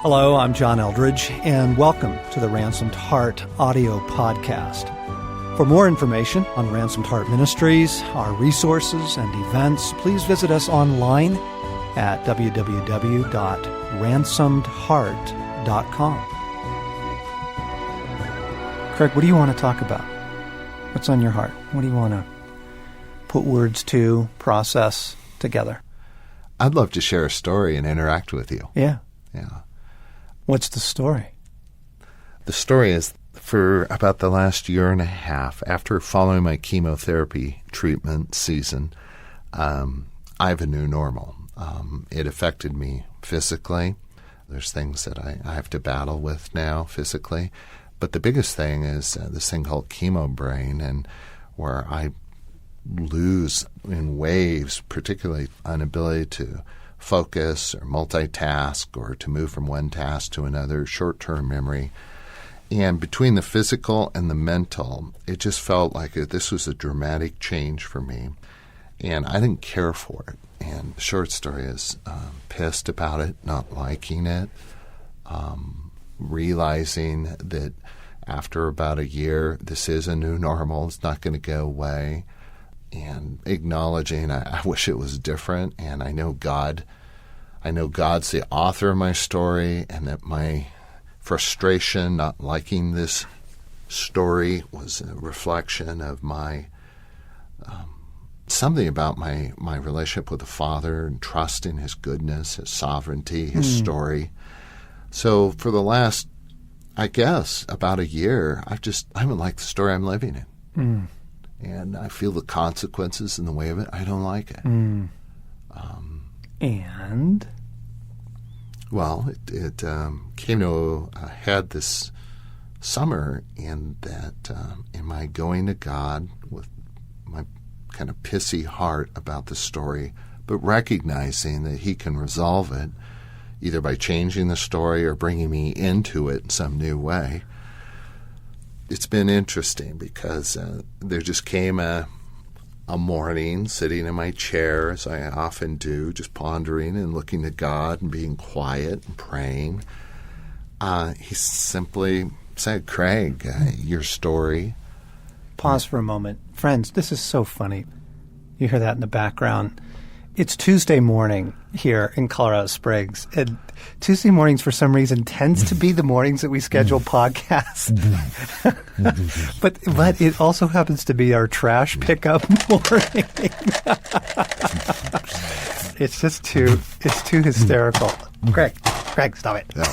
Hello, I'm John Eldridge, and welcome to the Ransomed Heart audio podcast. For more information on Ransomed Heart Ministries, our resources and events, please visit us online at www.ransomedheart.com. Craig, what do you want to talk about? What's on your heart? What do you want to put words to, process together? I'd love to share a story and interact with you. Yeah. Yeah. What's the story? The story is, for about the last year and a half, after following my chemotherapy treatment season, I have a new normal. It affected me physically. There's things that I have to battle with now physically. But the biggest thing is this thing called chemo brain, and where I lose in waves, particularly an ability to focus or multitask or to move from one task to another, short-term memory. And between the physical and the mental, it just felt like this was a dramatic change for me. And I didn't care for it. And the short story is pissed about it, not liking it, realizing that after about a year, this is a new normal. It's not going to go away. And acknowledging I wish it was different. And I know God's the author of my story, and that my frustration not liking this story was a reflection of my something about my relationship with the Father and trust in His goodness, His sovereignty, His story. So for the last, I guess, about a year, I haven't liked the story I'm living in. And I feel the consequences in the way of it. I don't like it. And? Well, it came to a head this summer in that in my going to God with my kind of pissy heart about the story, but recognizing that He can resolve it either by changing the story or bringing me into it in some new way. It's been interesting because there just came a morning sitting in my chair, as I often do, just pondering and looking to God and being quiet and praying. He simply said, Craig, your story. Pause for a moment. Friends, this is so funny. You hear that in the background. It's Tuesday morning here in Colorado Springs, and Tuesday mornings, for some reason, tends to be the mornings that we schedule podcasts. but it also happens to be our trash pickup morning. It's too hysterical. Craig, stop it. No.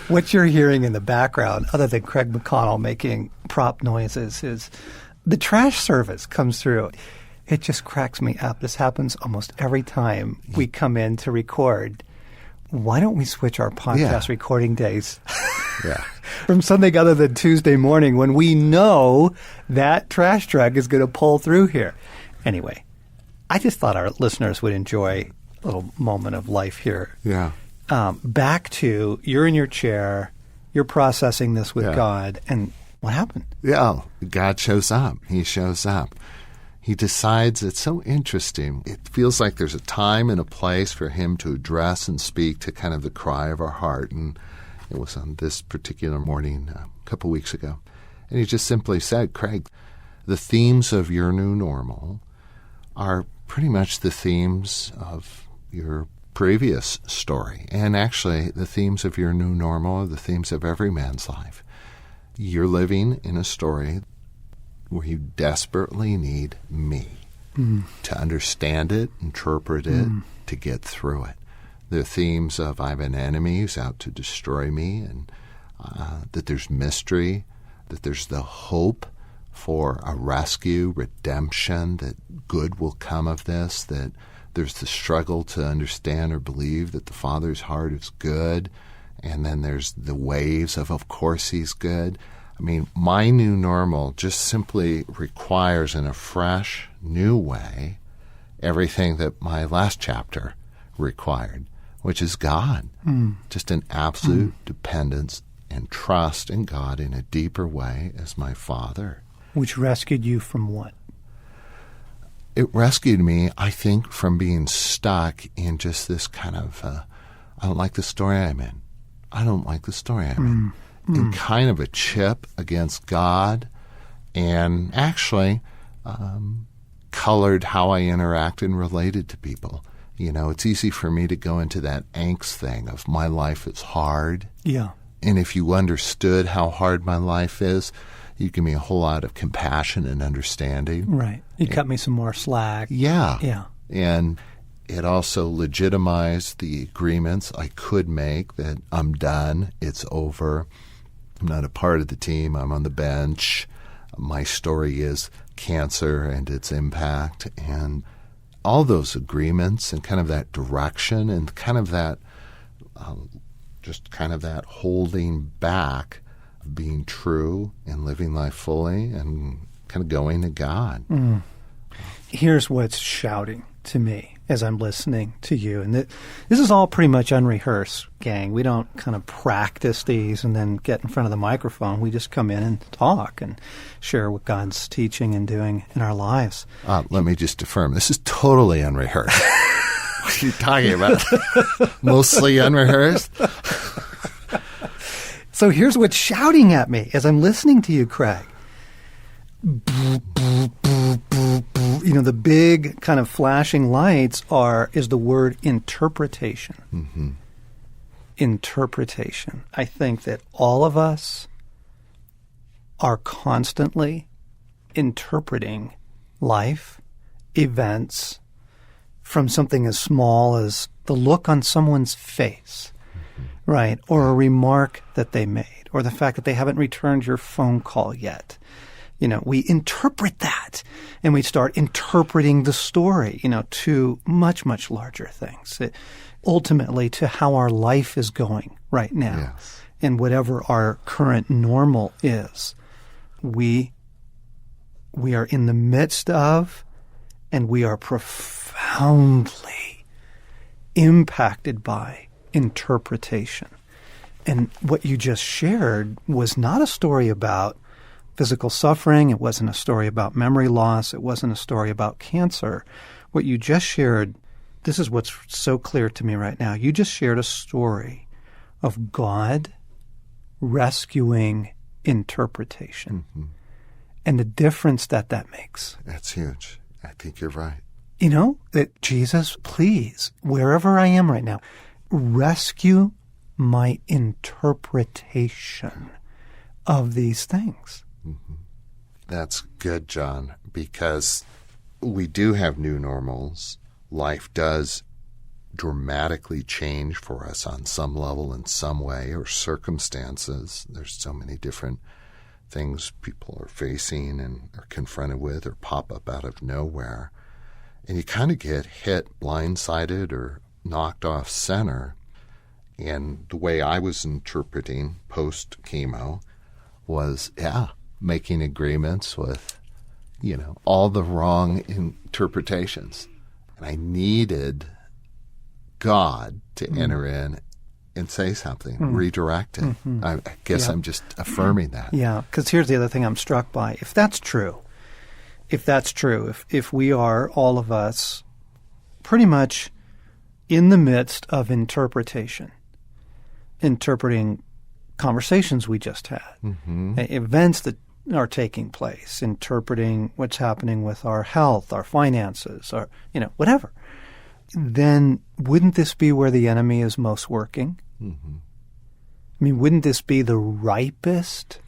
What you're hearing in the background, other than Craig McConnell making prop noises, is the trash service comes through. It just cracks me up. This happens almost every time we come in to record. Why don't we switch our podcast recording days from something other than Tuesday morning when we know that trash truck is going to pull through here? Anyway, I just thought our listeners would enjoy a little moment of life here. Yeah. Back to, you're in your chair, you're processing this with God, and what happened? Yeah, God shows up. He shows up. He decides, it's so interesting. It feels like there's a time and a place for Him to address and speak to kind of the cry of our heart. And it was on this particular morning a couple weeks ago. And He just simply said, Craig, the themes of your new normal are pretty much the themes of your previous story. And actually, the themes of your new normal are the themes of every man's life. You're living in a story where you desperately need me to understand it, interpret it, to get through it. The themes of I have an enemy who's out to destroy me, and that there's mystery, that there's the hope for a rescue, redemption, that good will come of this, that there's the struggle to understand or believe that the Father's heart is good, and then there's the waves of course He's good. I mean, my new normal just simply requires in a fresh, new way everything that my last chapter required, which is God. Just an absolute dependence and trust in God in a deeper way as my Father. Which rescued you from what? It rescued me, I think, from being stuck in just this kind of I don't like the story I'm in. I don't like the story I'm in. And kind of a chip against God, and actually colored how I interact and related to people. You know, it's easy for me to go into that angst thing of my life is hard. Yeah. And if you understood how hard my life is, you give me a whole lot of compassion and understanding. Right. You cut me some more slack. Yeah. Yeah. And it also legitimized the agreements I could make that I'm done, it's over, I'm not a part of the team, I'm on the bench. My story is cancer and its impact, and all those agreements and kind of that direction and kind of that just kind of that holding back of being true and living life fully and kind of going to God. Here's what's shouting to me as I'm listening to you. And this is all pretty much unrehearsed, gang. We don't kind of practice these and then get in front of the microphone. We just come in and talk and share what God's teaching and doing in our lives. Let me just affirm, this is totally unrehearsed. What are you talking about? Mostly unrehearsed? So here's what's shouting at me as I'm listening to you, Craig. You know, the big kind of flashing lights is the word interpretation. Mm-hmm. Interpretation. I think that all of us are constantly interpreting life, events, from something as small as the look on someone's face, right? Or a remark that they made, or the fact that they haven't returned your phone call yet. You know, we interpret that, and we start interpreting the story, you know, to much, much larger things. Ultimately, to how our life is going right now, Yes. and whatever our current normal is. We are in the midst of, and we are profoundly impacted by interpretation. And what you just shared was not a story about physical suffering. It wasn't a story about memory loss. It wasn't a story about cancer. What you just shared, this is what's so clear to me right now. You just shared a story of God rescuing interpretation and the difference that makes. That's huge. I think you're right. You know, that Jesus, please, wherever I am right now, rescue my interpretation of these things. That's good, John, because we do have new normals. Life does dramatically change for us on some level in some way, or circumstances. There's so many different things people are facing and are confronted with or pop up out of nowhere. And you kind of get hit blindsided or knocked off center. And the way I was interpreting post-chemo was, making agreements with, you know, all the wrong interpretations. And I needed God to enter in and say something, redirect it. I guess I'm just affirming that. Yeah, because here's the other thing I'm struck by. If that's true, if we are, all of us, pretty much in the midst of interpretation, interpreting conversations we just had, events that are taking place, interpreting what's happening with our health, our finances, our, you know, whatever, then wouldn't this be where the enemy is most working? I mean, wouldn't this be the ripest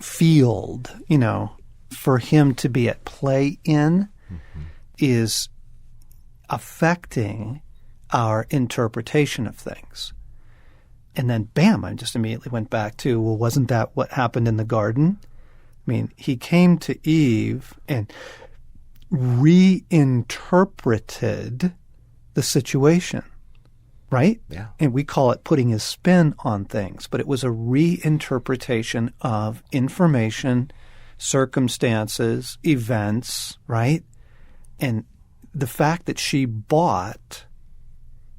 field, you know, for him to be at play in, is affecting our interpretation of things? And then, bam, I just immediately went back to, well, wasn't that what happened in the garden? I mean, he came to Eve and reinterpreted the situation, right? Yeah. And we call it putting his spin on things, but it was a reinterpretation of information, circumstances, events, right? And the fact that she bought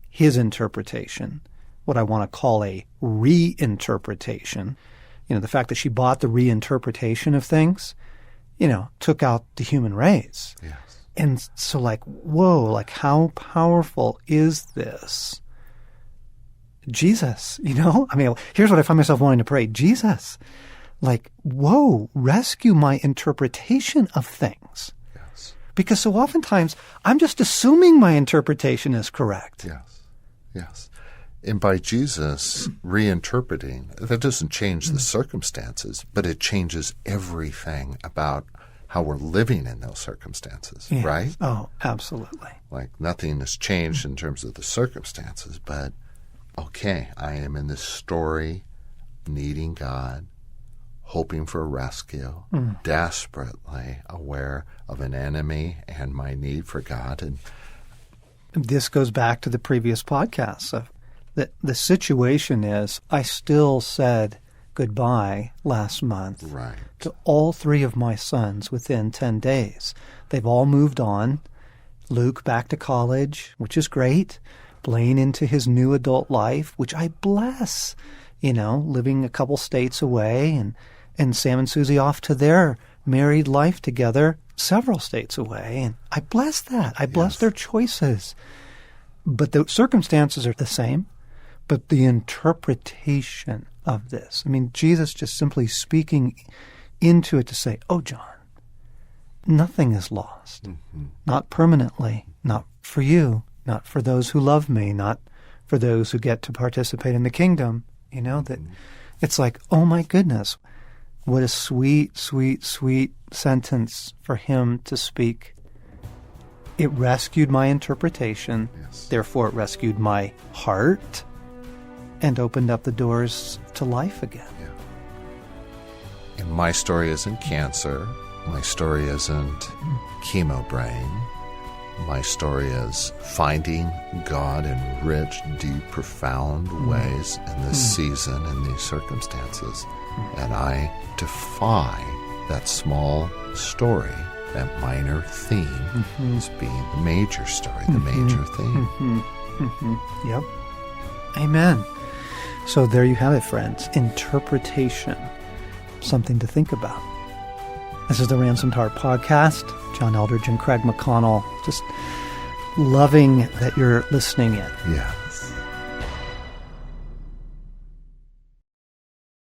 his interpretation, what I want to call a reinterpretation, you know, the fact that she bought the reinterpretation of things, you know, took out the human race. Yes. And so, like, whoa, like, how powerful is this Jesus, I mean, here's what I find myself wanting to pray. Jesus, like, whoa, rescue my interpretation of things. Yes. Because so oftentimes I'm just assuming my interpretation is correct. Yes. Yes. And by Jesus reinterpreting, that doesn't change the circumstances, but it changes everything about how we're living in those circumstances, Yes. right? Oh, absolutely. Like nothing has changed in terms of the circumstances, but okay, I am in this story needing God, hoping for rescue, desperately aware of an enemy and my need for God. And This goes back to the previous podcasts. The situation is, I still said goodbye last month right. to all 3 of my sons within 10 days. They've all moved on. Luke back to college, which is great. Blaine into his new adult life, which I bless, living a couple states away, and Sam and Susie off to their married life together several states away. And I bless that. I bless their choices. But the circumstances are the same, but the interpretation of this. I mean, Jesus just simply speaking into it to say, oh, John, nothing is lost. Mm-hmm. Not permanently, not for you, not for those who love me, not for those who get to participate in the kingdom. That it's like, oh my goodness, what a sweet, sweet, sweet sentence for him to speak. It rescued my interpretation, therefore it rescued my heart and opened up the doors to life again. Yeah. And my story isn't cancer. My story isn't chemo brain. My story is finding God in rich, deep, profound ways in this season, in these circumstances. And I defy that small story, that minor theme, as being the major story, the major theme. Yep. Amen. So there you have it, friends. Interpretation. Something to think about. This is the Ransomed Heart Podcast. John Eldredge and Craig McConnell. Just loving that you're listening in. Yeah.